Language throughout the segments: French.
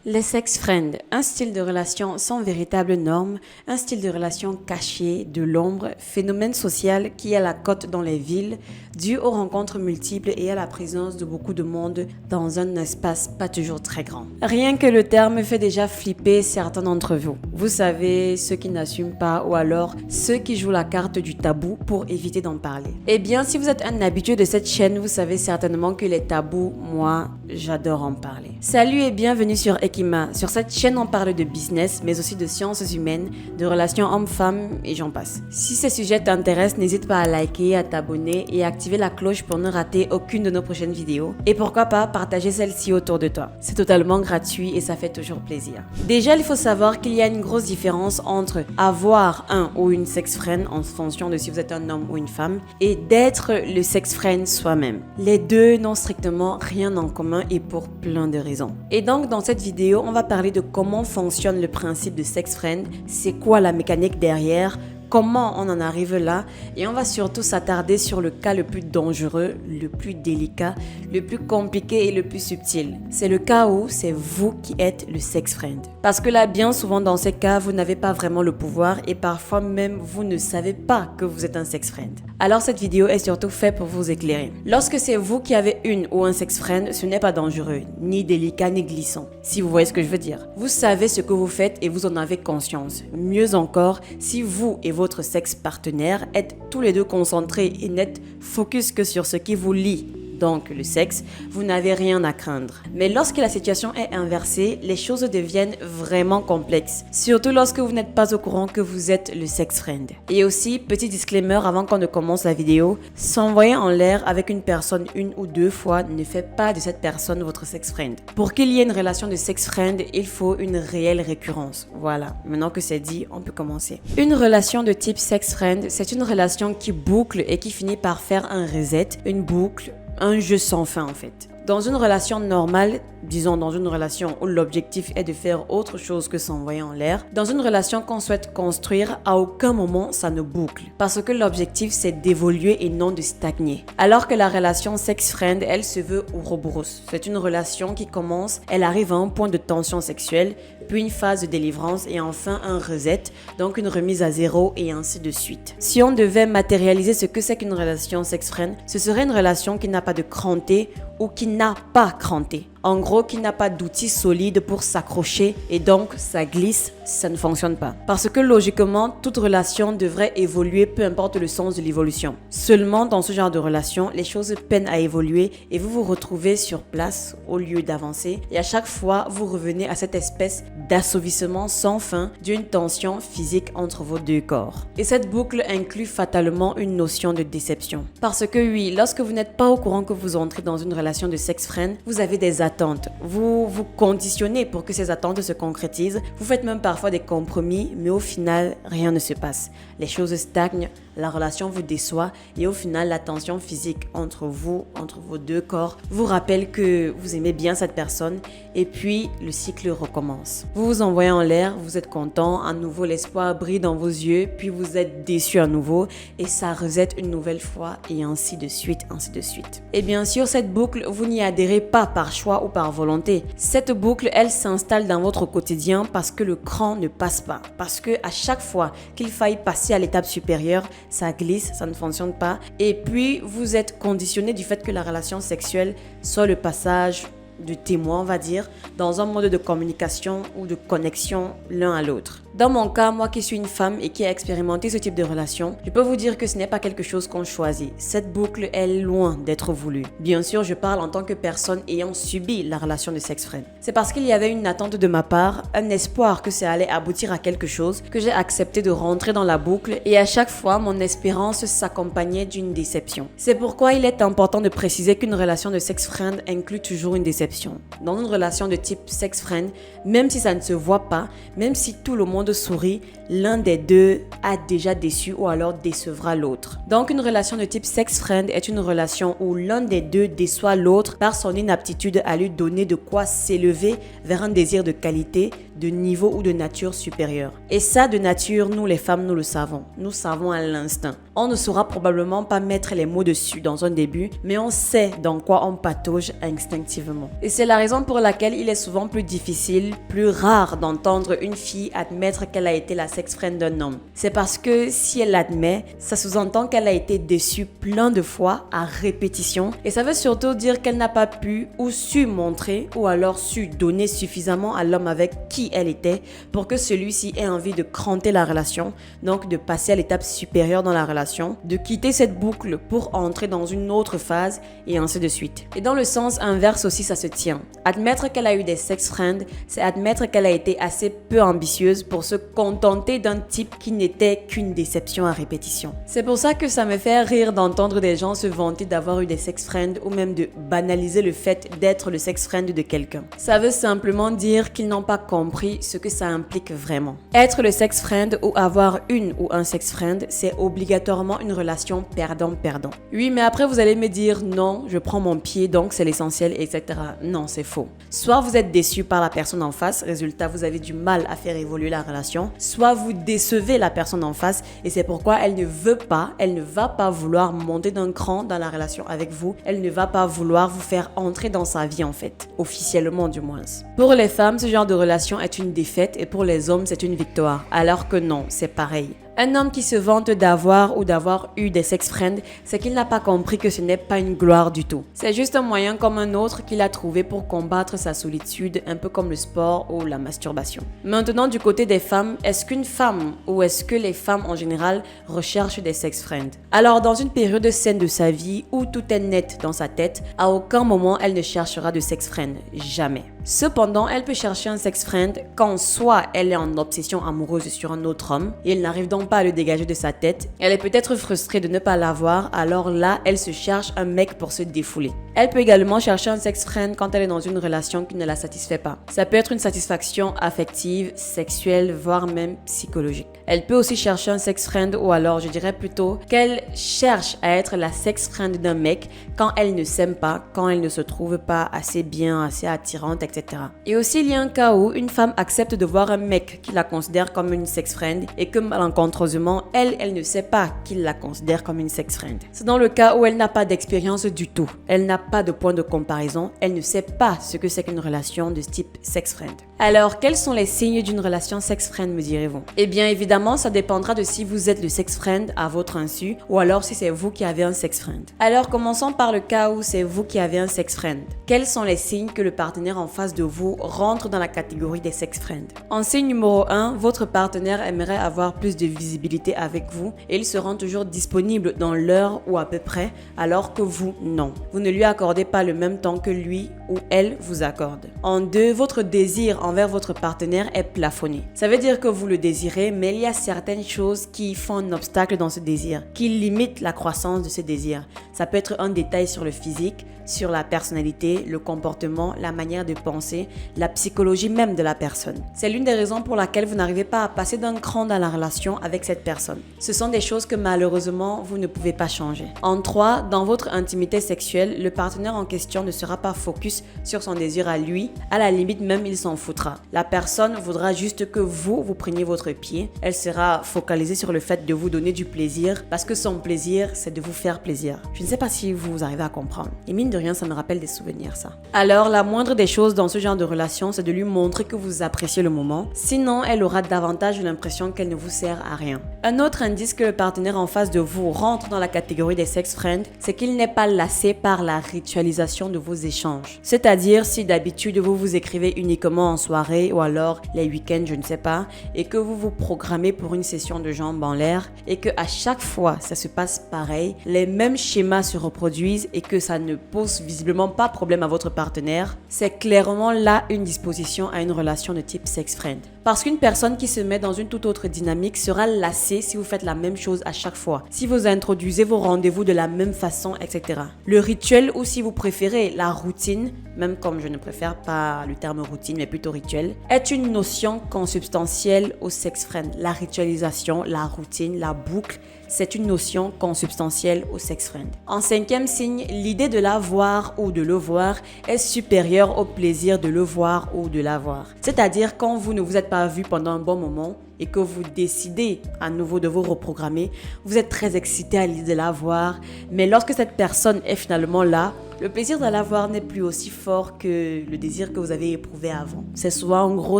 Les sex friends, un style de relation sans véritable norme, un style de relation caché, de l'ombre, phénomène social qui est à la cote dans les villes, dû aux rencontres multiples et à la présence de beaucoup de monde dans un espace pas toujours très grand. Rien que le terme fait déjà flipper certains d'entre vous. Vous savez, ceux qui n'assument pas ou alors ceux qui jouent la carte du tabou pour éviter d'en parler. Eh bien, si vous êtes un habitué de cette chaîne, vous savez certainement que les tabous, moi, j'adore en parler. Salut et bienvenue sur Ekima. Sur cette chaîne, on parle de business, mais aussi de sciences humaines, de relations hommes-femmes et j'en passe. Si ces sujets t'intéressent, n'hésite pas à liker, à t'abonner et à activer la cloche pour ne rater aucune de nos prochaines vidéos. Et pourquoi pas partager celle-ci autour de toi. C'est totalement gratuit et ça fait toujours plaisir. Déjà, il faut savoir qu'il y a une grosse différence entre avoir un ou une sex friend en fonction de si vous êtes un homme ou une femme et d'être le sex friend soi-même. Les deux n'ont strictement rien en commun et pour plein de raisons. Et donc dans cette vidéo, on va parler de comment fonctionne le principe de sex friend, c'est quoi la mécanique derrière, comment on en arrive là et on va surtout s'attarder sur le cas le plus dangereux, le plus délicat, le plus compliqué et le plus subtil. C'est le cas où c'est vous qui êtes le sex friend. Parce que là, bien souvent dans ces cas, vous n'avez pas vraiment le pouvoir et parfois même vous ne savez pas que vous êtes un sex friend. Alors cette vidéo est surtout faite pour vous éclairer. Lorsque c'est vous qui avez une ou un sex friend, ce n'est pas dangereux, ni délicat ni glissant. Si vous voyez ce que je veux dire. Vous savez ce que vous faites et vous en avez conscience. Mieux encore, si vous et votre sexe partenaire êtes tous les deux concentrés et net focus que sur ce qui vous lie, donc le sexe, vous n'avez rien à craindre. Mais lorsque la situation est inversée, les choses deviennent vraiment complexes. Surtout lorsque vous n'êtes pas au courant que vous êtes le sex friend. Et aussi, petit disclaimer avant qu'on ne commence la vidéo, s'envoyer en l'air avec une personne une ou deux fois ne fait pas de cette personne votre sex friend. Pour qu'il y ait une relation de sex friend, il faut une réelle récurrence. Voilà, maintenant que c'est dit, on peut commencer. Une relation de type sex friend, c'est une relation qui boucle et qui finit par faire un reset, une boucle, un jeu sans fin en fait. Dans une relation normale, disons dans une relation où l'objectif est de faire autre chose que s'envoyer en l'air, dans une relation qu'on souhaite construire, à aucun moment ça ne boucle. Parce que l'objectif c'est d'évoluer et non de stagner. Alors que la relation sex-friend, elle se veut ouroboros. C'est une relation qui commence, elle arrive à un point de tension sexuelle, puis une phase de délivrance et enfin un reset, donc une remise à zéro et ainsi de suite. Si on devait matérialiser ce que c'est qu'une relation sex-friend, ce serait une relation qui n'a pas de cranté ou qui n'a pas cranté. En gros, qui n'a pas d'outils solides pour s'accrocher et donc ça glisse, ça ne fonctionne pas. Parce que logiquement, toute relation devrait évoluer peu importe le sens de l'évolution. Seulement dans ce genre de relation, les choses peinent à évoluer et vous vous retrouvez sur place au lieu d'avancer et à chaque fois, vous revenez à cette espèce d'assouvissement sans fin d'une tension physique entre vos deux corps. Et cette boucle inclut fatalement une notion de déception. Parce que oui, lorsque vous n'êtes pas au courant que vous entrez dans une relation de sex friend, vous avez des attentes. Vous vous conditionnez pour que ces attentes se concrétisent. Vous faites même parfois des compromis, mais au final, rien ne se passe. Les choses stagnent, la relation vous déçoit et au final, la tension physique entre vous, entre vos deux corps, vous rappelle que vous aimez bien cette personne et puis le cycle recommence. Vous vous envoyez en l'air, vous êtes content, à nouveau l'espoir brille dans vos yeux, puis vous êtes déçu à nouveau et ça reset une nouvelle fois et ainsi de suite, ainsi de suite. Et bien sûr, cette boucle, vous n'y adhérez pas par choix ou par volonté. Cette boucle, elle s'installe dans votre quotidien parce que le cran ne passe pas. Parce que à chaque fois qu'il faille passer à l'étape supérieure, ça glisse, ça ne fonctionne pas. Et puis, vous êtes conditionné du fait que la relation sexuelle soit le passage de témoin, on va dire, dans un mode de communication ou de connexion l'un à l'autre. Dans mon cas, moi qui suis une femme et qui a expérimenté ce type de relation, je peux vous dire que ce n'est pas quelque chose qu'on choisit. Cette boucle est loin d'être voulue. Bien sûr, je parle en tant que personne ayant subi la relation de sex friend. C'est parce qu'il y avait une attente de ma part, un espoir que ça allait aboutir à quelque chose, que j'ai accepté de rentrer dans la boucle et à chaque fois, mon espérance s'accompagnait d'une déception. C'est pourquoi il est important de préciser qu'une relation de sex friend inclut toujours une déception. Dans une relation de type sex friend, même si ça ne se voit pas, même si tout le monde monde sourit, l'un des deux a déjà déçu ou alors décevra l'autre. Donc une relation de type sex friend est une relation où l'un des deux déçoit l'autre par son inaptitude à lui donner de quoi s'élever vers un désir de qualité, de niveau ou de nature supérieure. Et ça, de nature, nous les femmes, nous le savons. Nous savons à l'instinct. On ne saura probablement pas mettre les mots dessus dans un début, mais on sait dans quoi on patauge instinctivement. Et c'est la raison pour laquelle il est souvent plus difficile, plus rare d'entendre une fille admettre qu'elle a été la sex friend d'un homme. C'est parce que si elle l'admet, ça sous-entend qu'elle a été déçue plein de fois à répétition, et ça veut surtout dire qu'elle n'a pas pu ou su montrer ou alors su donner suffisamment à l'homme avec qui elle était pour que celui-ci ait envie de cranter la relation, donc de passer à l'étape supérieure dans la relation, de quitter cette boucle pour entrer dans une autre phase et ainsi de suite. Et dans le sens inverse aussi, ça se tient. Admettre qu'elle a eu des sex friends, c'est admettre qu'elle a été assez peu ambitieuse pour se contenter d'un type qui n'était qu'une déception à répétition. C'est pour ça que ça me fait rire d'entendre des gens se vanter d'avoir eu des sex friends ou même de banaliser le fait d'être le sex friend de quelqu'un. Ça veut simplement dire qu'ils n'ont pas compris ce que ça implique vraiment. Être le sex friend ou avoir une ou un sex friend, c'est obligatoirement une relation perdant-perdant. Oui, mais après vous allez me dire non, je prends mon pied donc c'est l'essentiel, etc. Non, c'est faux. Soit vous êtes déçu par la personne en face, résultat vous avez du mal à faire évoluer la relation, soit vous décevez la personne en face et c'est pourquoi elle ne va pas vouloir monter d'un cran dans la relation avec vous, elle ne va pas vouloir vous faire entrer dans sa vie en fait, officiellement du moins. Pour les femmes, ce genre de relation est une défaite et pour les hommes, c'est une victoire, alors que non, c'est pareil. Un homme qui se vante d'avoir ou d'avoir eu des sex friends, c'est qu'il n'a pas compris que ce n'est pas une gloire du tout. C'est juste un moyen comme un autre qu'il a trouvé pour combattre sa solitude, un peu comme le sport ou la masturbation. Maintenant, du côté des femmes, est-ce qu'une femme ou est-ce que les femmes en général recherchent des sex friends? Alors, dans une période saine de sa vie où tout est net dans sa tête, à aucun moment elle ne cherchera de sex friend. Jamais. Cependant, elle peut chercher un sex friend quand soit elle est en obsession amoureuse sur un autre homme et elle n'arrive donc pas à le dégager de sa tête. Elle est peut-être frustrée de ne pas l'avoir, alors là, elle se cherche un mec pour se défouler. Elle peut également chercher un sex friend quand elle est dans une relation qui ne la satisfait pas. Ça peut être une satisfaction affective, sexuelle, voire même psychologique. Elle peut aussi chercher un sex friend ou alors je dirais plutôt qu'elle cherche à être la sex friend d'un mec quand elle ne s'aime pas, quand elle ne se trouve pas assez bien, assez attirante, etc. Et aussi il y a un cas où une femme accepte de voir un mec qui la considère comme une sex friend et que malencontreusement, elle ne sait pas qu'il la considère comme une sex friend. C'est dans le cas où elle n'a pas d'expérience du tout. Elle n'a pas de point de comparaison. Elle ne sait pas ce que c'est qu'une relation de type sex friend. Alors, quels sont les signes d'une relation sex friend, me direz-vous? Eh bien, évidemment, ça dépendra de si vous êtes le sex friend à votre insu ou alors si c'est vous qui avez un sex friend. Alors, commençons par le cas où c'est vous qui avez un sex friend. Quels sont les signes que le partenaire en face de vous rentre dans la catégorie des sex friends? En signe numéro 1, votre partenaire aimerait avoir plus de visibilité avec vous et il se rend toujours disponible dans l'heure ou à peu près, alors que vous, non. Vous ne lui accordez pas le même temps que lui ou elle vous accorde. En 2, votre désir envers votre partenaire est plafonné. Ça veut dire que vous le désirez, mais il y a certaines choses qui font un obstacle dans ce désir, qui limitent la croissance de ce désir. Ça peut être un détail sur le physique, sur la personnalité, le comportement, la manière de penser, la psychologie même de la personne. C'est l'une des raisons pour laquelle vous n'arrivez pas à passer d'un cran dans la relation avec cette personne. Ce sont des choses que malheureusement, vous ne pouvez pas changer. En 3, dans votre intimité sexuelle, le partenaire en question ne sera pas focus sur son désir à lui. À la limite même, il s'en foutra. La personne voudra juste que vous preniez votre pied. Elle sera focalisée sur le fait de vous donner du plaisir parce que son plaisir, c'est de vous faire plaisir. Je ne sais pas si vous arrivez à comprendre. Et mine de rien, ça me rappelle des souvenirs, ça. Alors, la moindre des choses dans ce genre de relation, c'est de lui montrer que vous appréciez le moment. Sinon, elle aura davantage l'impression qu'elle ne vous sert à rien. Un autre indice que le partenaire en face de vous rentre dans la catégorie des sex friends, c'est qu'il n'est pas lassé par la ritualisation de vos échanges. C'est-à-dire, si d'habitude vous vous écrivez uniquement en soirée ou alors les week-ends, je ne sais pas, et que vous vous programmez pour une session de jambes en l'air et que à chaque fois ça se passe pareil, les mêmes schémas se reproduisent et que ça ne pose visiblement pas problème à votre partenaire, c'est clairement là une disposition à une relation de type sex friend. Parce qu'une personne qui se met dans une toute autre dynamique sera lassée si vous faites la même chose à chaque fois, si vous introduisez vos rendez-vous de la même façon, etc. Le rituel, ou si vous préférez la routine, même comme je ne préfère pas le terme routine mais plutôt rituel, est une notion consubstantielle au sex friend. La ritualisation, la routine, la boucle, c'est une notion consubstantielle au sex friend. En 5e signe, l'idée de l'avoir ou de le voir est supérieure au plaisir de le voir ou de l'avoir. C'est-à-dire quand vous ne vous êtes pas vu pendant un bon moment et que vous décidez à nouveau de vous reprogrammer, vous êtes très excité à l'idée de la voir, mais lorsque cette personne est finalement là, le plaisir de la voir n'est plus aussi fort que le désir que vous avez éprouvé avant. C'est souvent un gros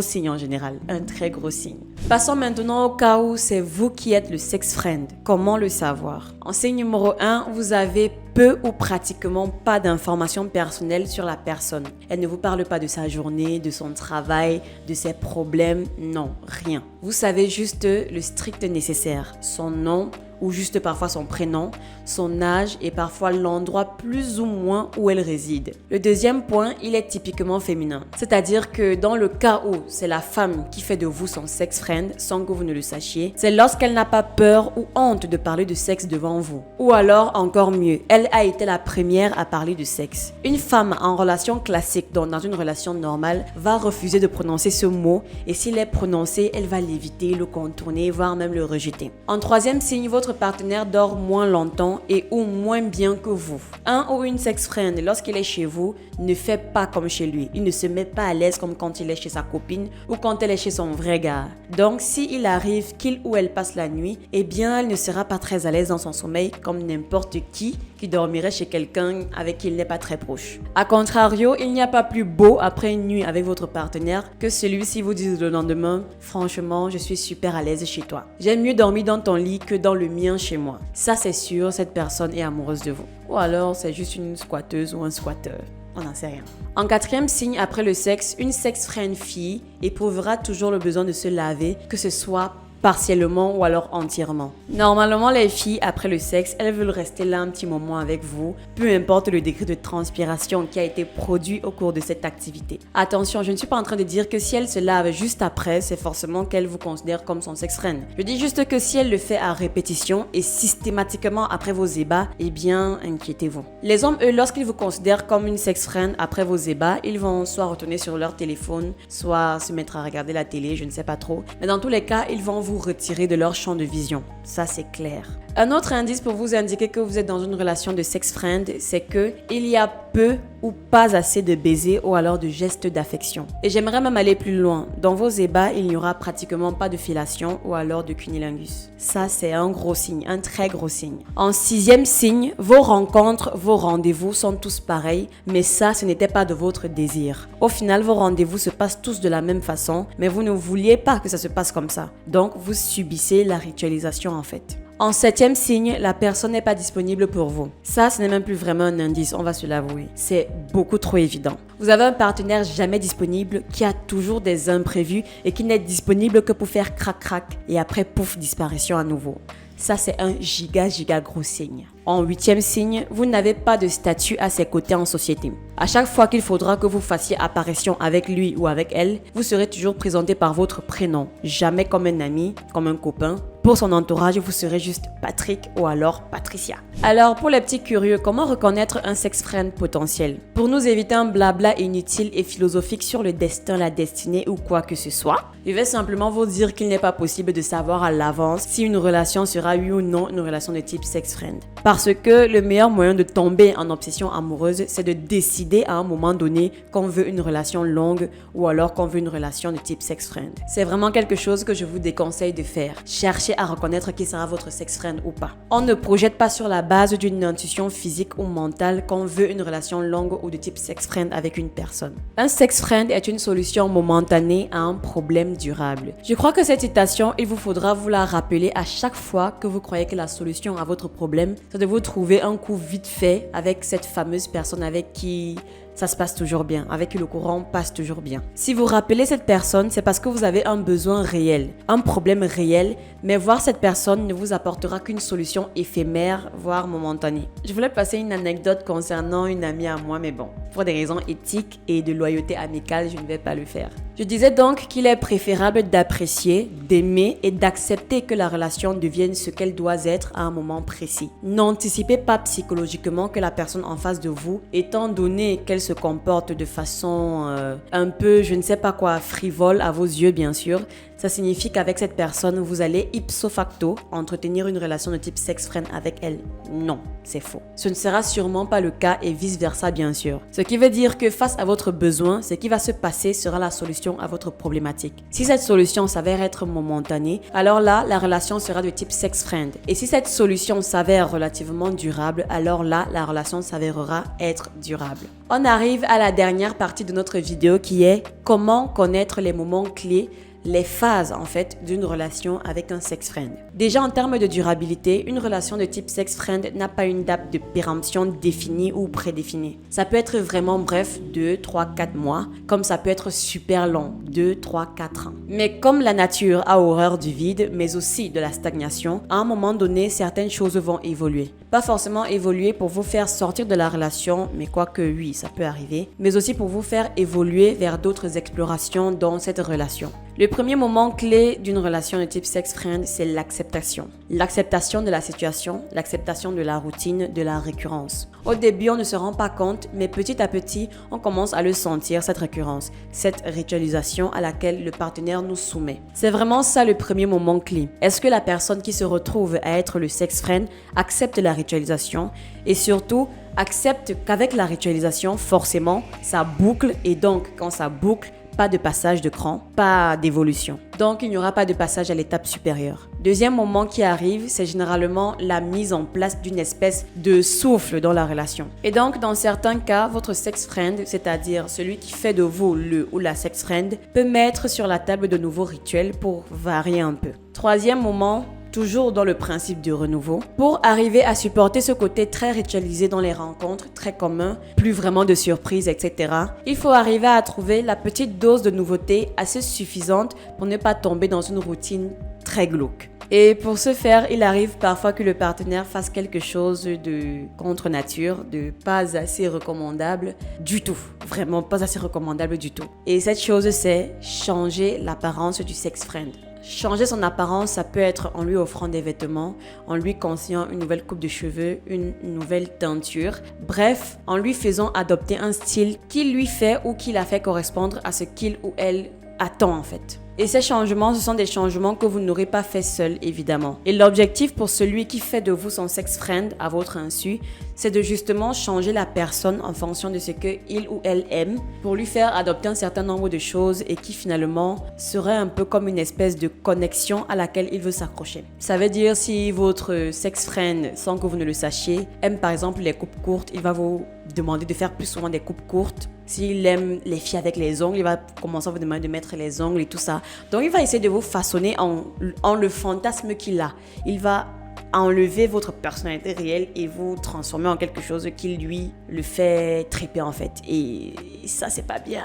signe en général, un très gros signe. Passons maintenant au cas où c'est vous qui êtes le sex friend. Comment le savoir? En signe numéro 1, vous avez peu ou pratiquement pas d'informations personnelles sur la personne. Elle ne vous parle pas de sa journée, de son travail, de ses problèmes, non, rien. Vous savez juste le strict nécessaire, son nom, ou juste parfois son prénom, son âge et parfois l'endroit plus ou moins où elle réside. Le deuxième point, il est typiquement féminin. C'est-à-dire que dans le cas où c'est la femme qui fait de vous son sex friend sans que vous ne le sachiez, c'est lorsqu'elle n'a pas peur ou honte de parler de sexe devant vous. Ou alors, encore mieux, elle a été la première à parler de sexe. Une femme en relation classique, donc dans une relation normale, va refuser de prononcer ce mot et s'il est prononcé, elle va l'éviter, le contourner, voire même le rejeter. En troisième signe, votre partenaire dort moins longtemps et ou moins bien que vous. Un ou une sex friend, lorsqu'il est chez vous, ne fait pas comme chez lui. Il ne se met pas à l'aise comme quand il est chez sa copine ou quand elle est chez son vrai gars. Donc, s'il arrive qu'il ou elle passe la nuit, eh bien, elle ne sera pas très à l'aise dans son sommeil comme n'importe qui dormirait chez quelqu'un avec qui il n'est pas très proche. A contrario, il n'y a pas plus beau après une nuit avec votre partenaire que celui-ci vous dit le lendemain « Franchement, je suis super à l'aise chez toi. J'aime mieux dormir dans ton lit que dans le mien chez moi. » Ça, c'est sûr, cette personne est amoureuse de vous. Ou alors, c'est juste une squatteuse ou un squatteur. On n'en sait rien. En quatrième signe après le sexe, une sex friend fille éprouvera toujours le besoin de se laver, que ce soit partiellement ou alors entièrement. Normalement, les filles, après le sexe, elles veulent rester là un petit moment avec vous, peu importe le degré de transpiration qui a été produit au cours de cette activité. Attention, je ne suis pas en train de dire que si elle se lave juste après, c'est forcément qu'elle vous considère comme son sex friend. Je dis juste que si elle le fait à répétition et systématiquement après vos ébats, eh bien, inquiétez-vous. Les hommes, eux, lorsqu'ils vous considèrent comme une sex friend après vos ébats, ils vont soit retourner sur leur téléphone, soit se mettre à regarder la télé, je ne sais pas trop. Mais dans tous les cas, ils vont vous retirer de leur champ de vision. Ça, c'est clair. Un autre indice pour vous indiquer que vous êtes dans une relation de sex friend, c'est que il y a peu ou pas assez de baisers ou alors de gestes d'affection. Et j'aimerais même aller plus loin. Dans vos ébats, il n'y aura pratiquement pas de fellation ou alors de cunnilingus. Ça, c'est un gros signe, un très gros signe. En sixième signe, vos rencontres, vos rendez-vous sont tous pareils, mais ça, ce n'était pas de votre désir. Au final, vos rendez-vous se passent tous de la même façon, mais vous ne vouliez pas que ça se passe comme ça. Donc, vous subissez la ritualisation en fait. En septième signe, la personne n'est pas disponible pour vous. Ça, ce n'est même plus vraiment un indice, on va se l'avouer. C'est beaucoup trop évident. Vous avez un partenaire jamais disponible qui a toujours des imprévus et qui n'est disponible que pour faire crac-crac et après, pouf, disparition à nouveau. Ça, c'est un giga gros signe. En huitième signe, vous n'avez pas de statut à ses côtés en société. À chaque fois qu'il faudra que vous fassiez apparition avec lui ou avec elle, vous serez toujours présenté par votre prénom, jamais comme un ami, comme un copain. Pour son entourage, vous serez juste Patrick ou alors Patricia. Alors, pour les petits curieux, comment reconnaître un sex friend potentiel? Pour nous éviter un blabla inutile et philosophique sur le destin, la destinée ou quoi que ce soit, je vais simplement vous dire qu'il n'est pas possible de savoir à l'avance si une relation sera oui ou non une relation de type sex friend. Parce que le meilleur moyen de tomber en obsession amoureuse, c'est de décider à un moment donné qu'on veut une relation longue ou alors qu'on veut une relation de type sex friend. C'est vraiment quelque chose que je vous déconseille de faire. Cherchez à reconnaître qui sera votre sex friend ou pas. On ne projette pas sur la base d'une intuition physique ou mentale qu'on veut une relation longue ou de type sex friend avec une personne. Un sex friend est une solution momentanée à un problème durable. Je crois que cette citation, il vous faudra vous la rappeler à chaque fois que vous croyez que la solution à votre problème, c'est de vous trouver un coup vite fait avec cette fameuse personne avec qui ça se passe toujours bien, avec qui le courant passe toujours bien. Si vous rappelez cette personne, c'est parce que vous avez un besoin réel, un problème réel, mais voir cette personne ne vous apportera qu'une solution éphémère, voire momentanée. Je voulais passer une anecdote concernant une amie à moi, mais bon, pour des raisons éthiques et de loyauté amicale, je ne vais pas le faire. Je disais donc qu'il est préférable d'apprécier, d'aimer et d'accepter que la relation devienne ce qu'elle doit être à un moment précis. N'anticipez pas psychologiquement que la personne en face de vous, étant donné qu'elle se comporte de façon un peu, je ne sais pas quoi, frivole à vos yeux bien sûr, ça signifie qu'avec cette personne, vous allez ipso facto entretenir une relation de type sex-friend avec elle. Non, c'est faux. Ce ne sera sûrement pas le cas et vice-versa bien sûr. Ce qui veut dire que face à votre besoin, ce qui va se passer sera la solution à votre problématique. Si cette solution s'avère être momentanée, alors là, la relation sera de type sex-friend. Et si cette solution s'avère relativement durable, alors là, la relation s'avérera être durable. On arrive à la dernière partie de notre vidéo qui est comment connaître les moments clés, les phases en fait d'une relation avec un sex-friend. Déjà en termes de durabilité, une relation de type sex-friend n'a pas une date de péremption définie ou prédéfinie. Ça peut être vraiment bref, 2, 3, 4 mois, comme ça peut être super long, 2, 3, 4 ans. Mais comme la nature a horreur du vide, mais aussi de la stagnation, à un moment donné, certaines choses vont évoluer. Pas forcément évoluer pour vous faire sortir de la relation, mais quoique oui, ça peut arriver, mais aussi pour vous faire évoluer vers d'autres explorations dans cette relation. Le premier moment clé d'une relation de type sex-friend, c'est l'acceptation. L'acceptation de la situation, l'acceptation de la routine, de la récurrence. Au début, on ne se rend pas compte, mais petit à petit, on commence à le sentir, cette récurrence, cette ritualisation à laquelle le partenaire nous soumet. C'est vraiment ça le premier moment clé. Est-ce que la personne qui se retrouve à être le sex-friend accepte la ritualisation et surtout accepte qu'avec la ritualisation, forcément, ça boucle et donc quand ça boucle, pas de passage de cran, pas d'évolution. Donc, il n'y aura pas de passage à l'étape supérieure. Deuxième moment qui arrive, c'est généralement la mise en place d'une espèce de souffle dans la relation. Et donc, dans certains cas, votre sex-friend, c'est-à-dire celui qui fait de vous le ou la sex-friend, peut mettre sur la table de nouveaux rituels pour varier un peu. Troisième moment, toujours dans le principe du renouveau, pour arriver à supporter ce côté très ritualisé dans les rencontres, très commun, plus vraiment de surprises, etc. Il faut arriver à trouver la petite dose de nouveauté assez suffisante pour ne pas tomber dans une routine très glauque. Et pour ce faire, il arrive parfois que le partenaire fasse quelque chose de contre nature, de pas assez recommandable du tout. Vraiment pas assez recommandable du tout. Et cette chose, c'est changer l'apparence du sex-friend. Changer son apparence, ça peut être en lui offrant des vêtements, en lui conseillant une nouvelle coupe de cheveux, une nouvelle teinture. Bref, en lui faisant adopter un style qui lui fait ou qui la fait correspondre à ce qu'il ou elle attend en fait. Et ces changements, ce sont des changements que vous n'aurez pas fait seul, évidemment. Et l'objectif pour celui qui fait de vous son sex-friend à votre insu, c'est de justement changer la personne en fonction de ce qu'il ou elle aime pour lui faire adopter un certain nombre de choses et qui finalement serait un peu comme une espèce de connexion à laquelle il veut s'accrocher. Ça veut dire si votre sex-friend, sans que vous ne le sachiez, aime par exemple les coupes courtes, il va vous demander de faire plus souvent des coupes courtes. S'il aime les filles avec les ongles, il va commencer à vous demander de mettre les ongles et tout ça. Donc, il va essayer de vous façonner en le fantasme qu'il a. Il va enlever votre personnalité réelle et vous transformer en quelque chose qui lui le fait triper en fait. Et ça, c'est pas bien.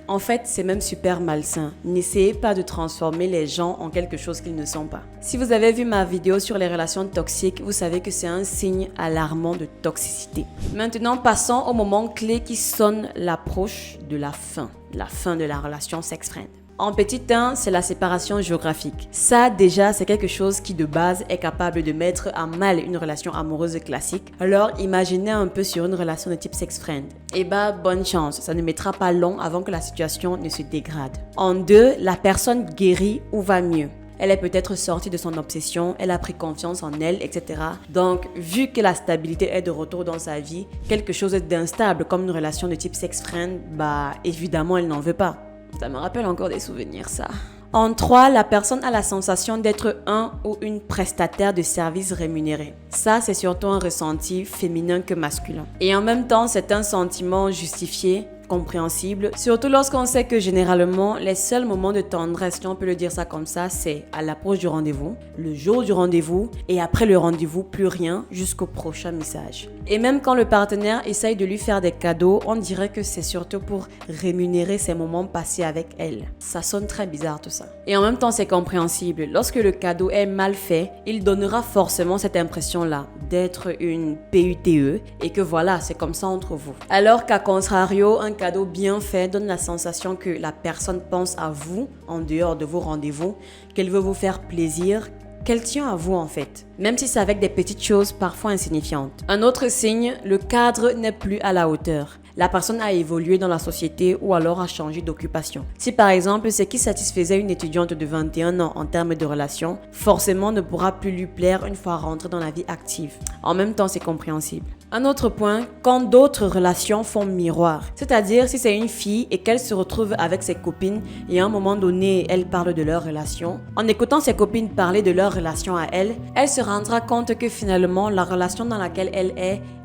En fait, c'est même super malsain. N'essayez pas de transformer les gens en quelque chose qu'ils ne sont pas. Si vous avez vu ma vidéo sur les relations toxiques, vous savez que c'est un signe alarmant de toxicité. Maintenant, passons au moment clé qui sonne l'approche de la fin de la relation sex-friend. En petit 1, c'est la séparation géographique. Ça, déjà, c'est quelque chose qui, de base, est capable de mettre à mal une relation amoureuse classique. Alors, imaginez un peu sur une relation de type sex-friend. Eh ben, bonne chance, ça ne mettra pas long avant que la situation ne se dégrade. En 2, la personne guérit ou va mieux. Elle est peut-être sortie de son obsession, elle a pris confiance en elle, etc. Donc, vu que la stabilité est de retour dans sa vie, quelque chose d'instable comme une relation de type sex-friend, bah, évidemment, elle n'en veut pas. Ça me rappelle encore des souvenirs, ça. En 3, la personne a la sensation d'être un ou une prestataire de services rémunérés. Ça, c'est surtout un ressenti féminin que masculin. Et en même temps, c'est un sentiment justifié, compréhensible, surtout lorsqu'on sait que généralement, les seuls moments de tendresse, si on peut le dire ça comme ça, c'est à l'approche du rendez-vous, le jour du rendez-vous, et après le rendez-vous, plus rien jusqu'au prochain message. Et même quand le partenaire essaye de lui faire des cadeaux, on dirait que c'est surtout pour rémunérer ses moments passés avec elle. Ça sonne très bizarre tout ça. Et en même temps, c'est compréhensible. Lorsque le cadeau est mal fait, il donnera forcément cette impression-là d'être une PUTE et que voilà, c'est comme ça entre vous. Alors qu'à contrario, un cadeau bien fait donne la sensation que la personne pense à vous en dehors de vos rendez-vous, qu'elle veut vous faire plaisir, qu'elle tient à vous en fait, même si c'est avec des petites choses parfois insignifiantes. Un autre signe, le cadre n'est plus à la hauteur. La personne a évolué dans la société ou alors a changé d'occupation. Si par exemple, ce qui satisfaisait une étudiante de 21 ans en termes de relation, forcément ne pourra plus lui plaire une fois rentrée dans la vie active. En même temps, c'est compréhensible. Un autre point, quand d'autres relations font miroir. C'est-à-dire si c'est une fille et qu'elle se retrouve avec ses copines et à un moment donné, elle parle de leur relation. En écoutant ses copines parler de leur relation à elle, elle se rendra compte que finalement, la relation dans laquelle elle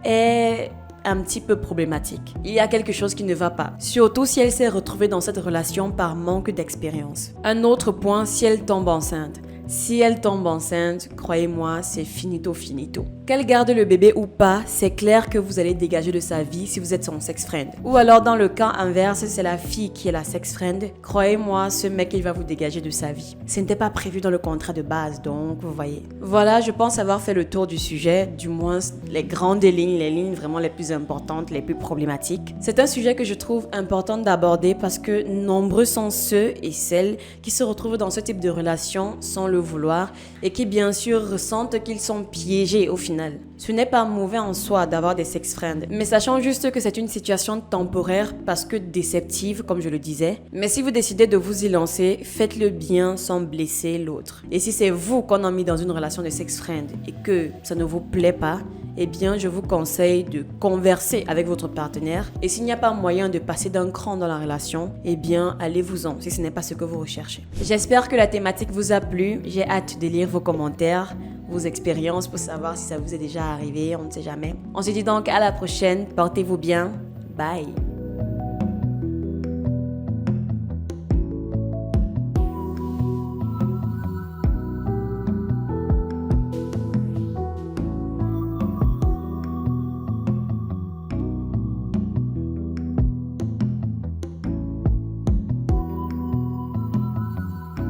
est un petit peu problématique. Il y a quelque chose qui ne va pas, surtout si elle s'est retrouvée dans cette relation par manque d'expérience. Un autre point, si elle tombe enceinte. Si elle tombe enceinte, croyez-moi, c'est finito finito. Qu'elle garde le bébé ou pas, c'est clair que vous allez dégager de sa vie si vous êtes son sex friend. Ou alors dans le cas inverse, c'est la fille qui est la sex friend. Croyez-moi, ce mec, il va vous dégager de sa vie. Ce n'était pas prévu dans le contrat de base, donc vous voyez. Voilà, je pense avoir fait le tour du sujet, du moins les grandes lignes, les lignes vraiment les plus importantes, les plus problématiques. C'est un sujet que je trouve important d'aborder parce que nombreux sont ceux et celles qui se retrouvent dans ce type de relation sans le vouloir et qui bien sûr ressentent qu'ils sont piégés au final. Ce n'est pas mauvais en soi d'avoir des sex friends, mais sachant juste que c'est une situation temporaire parce que déceptive comme je le disais. Mais si vous décidez de vous y lancer, faites-le bien sans blesser l'autre. Et si c'est vous qu'on a mis dans une relation de sex friend et que ça ne vous plaît pas, eh bien, je vous conseille de converser avec votre partenaire. Et s'il n'y a pas moyen de passer d'un cran dans la relation, eh bien, allez-vous-en si ce n'est pas ce que vous recherchez. J'espère que la thématique vous a plu. J'ai hâte de lire vos commentaires, vos expériences pour savoir si ça vous est déjà arrivé. On ne sait jamais. On se dit donc à la prochaine. Portez-vous bien. Bye.